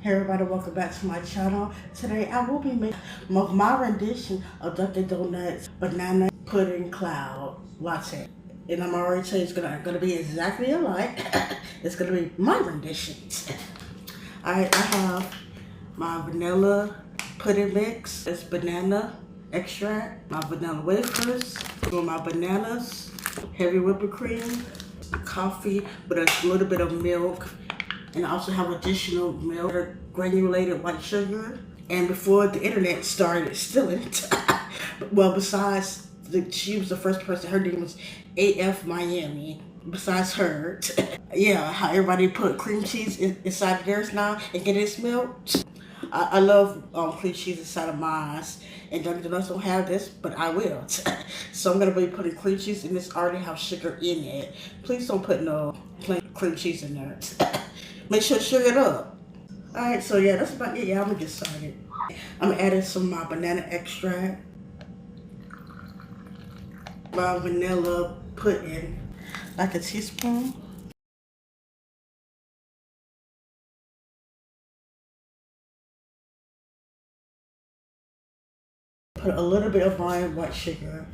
Hey everybody, welcome back to my channel. Today I will be making my rendition of Dunkin' Donuts banana pudding cloud latte. And I'm already telling you it's gonna be exactly alike. It's gonna be my rendition. Alright, I have my vanilla pudding mix. It's banana extract, my vanilla wafers, my bananas, heavy whipping cream, coffee with a little bit of milk, and I also have additional milk, granulated white sugar. And before the internet started stealing, well, besides, she was the first person, her name was AF Miami. Besides her, yeah, how everybody put cream cheese inside theirs now and get it smelled. I love cream cheese inside of mine, and Dunkin' Donuts don't have this, but I will. So I'm gonna be putting cream cheese in this. Already have sugar in it. Please don't put no plain cream cheese in there. Make sure to sugar it up. Alright, so yeah, that's about it. Yeah, I'm gonna get started. I'm adding some of my banana extract, my vanilla pudding, like a teaspoon. Put a little bit of my white sugar.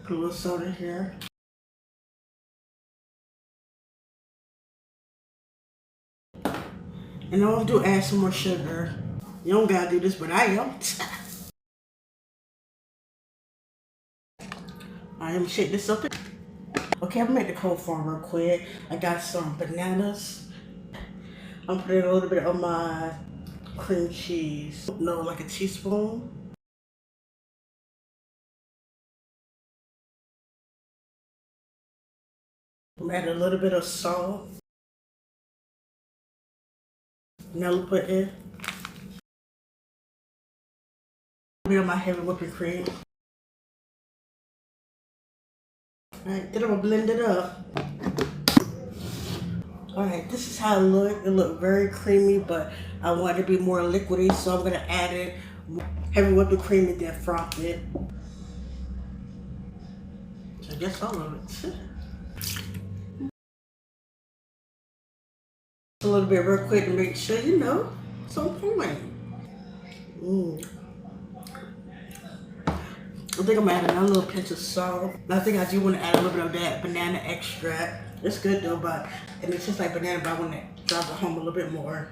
Put a little soda here. And I'm gonna add some more sugar. You don't gotta do this, but I am. Alright, let me shake this up. Okay, I'm gonna make the cold form real quick. I got some bananas. I'm putting a little bit of my cream cheese. No, like a teaspoon. I'm adding a little bit of salt. Vanilla pudding. A bit of my heavy whipping cream. Alright, then I'm gonna blend it up. Alright, this is how it looked. It looked very creamy, but I want it to be more liquidy, so I'm gonna add in heavy whipping cream and then froth it. So that's all of it. A little bit real quick to make sure you know it's on point. I think I'm adding a little pinch of salt. I think I do want to add a little bit of that banana extract. It's good though, and it's just like banana, but I want to drive it home a little bit more.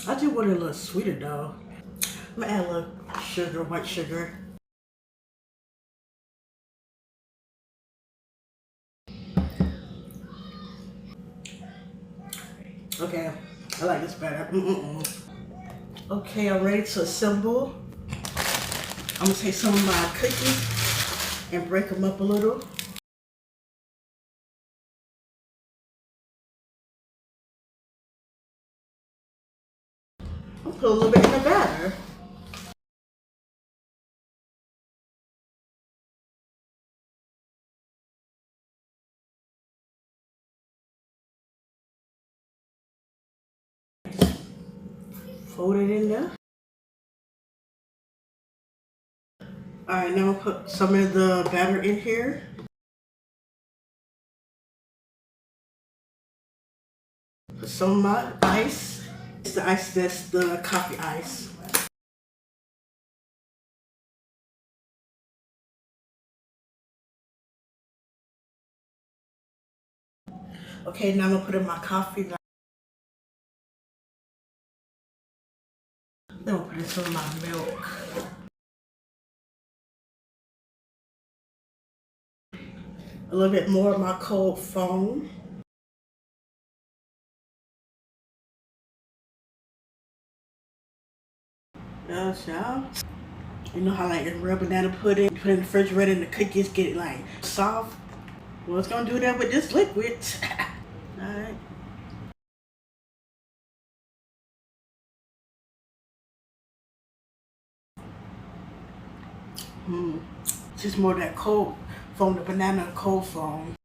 I do want it a little sweeter though. I'm gonna add a little sugar, white sugar. Okay, I like this better. Okay, I'm ready to assemble. I'm gonna take some of my cookies and break them up a little. I'll put a little bit in the batter. Fold it in there. Alright, now I'll put some of the batter in here. Put some of my ice. It's the ice that's the coffee ice. Okay, now I'm gonna put in my coffee. Then I'll put in some of my milk. A little bit more of my cold foam. Yes, yeah. You know how like in real banana pudding, you put it in the refrigerator and the cookies get like soft? Well, it's gonna do that with this liquid. Alright. Just more of that cold foam, the banana cold foam.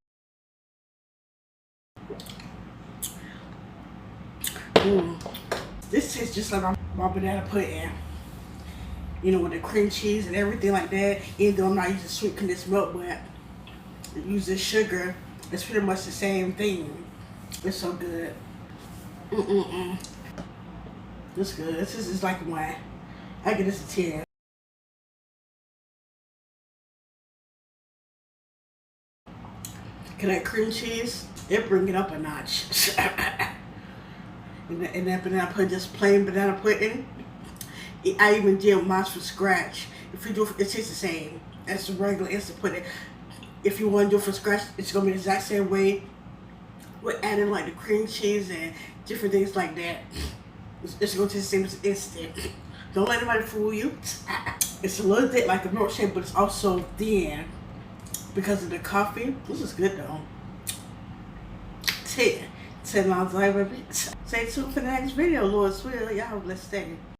This tastes just like my banana pudding. you know, with the cream cheese and everything like that. Even though I'm not using sweet condensed milk, but using sugar, it's pretty much the same thing. It's so good. It's good. This is like one. I give this a 10. Can that cream cheese, it bring it up a notch. and that banana pudding, just plain banana pudding. I even did mine from scratch. If you do it tastes the same as the regular instant pudding. If you want to do it from scratch, it's gonna be the exact same way. We're adding like the cream cheese and different things like that. It's gonna taste the same as instant. Don't let anybody fool you. It's a little bit like a milkshake, but it's also thin because of the coffee. This is good though. 10 lines, baby. Stay tuned for the next video, Lord's will. Y'all have a blessed day.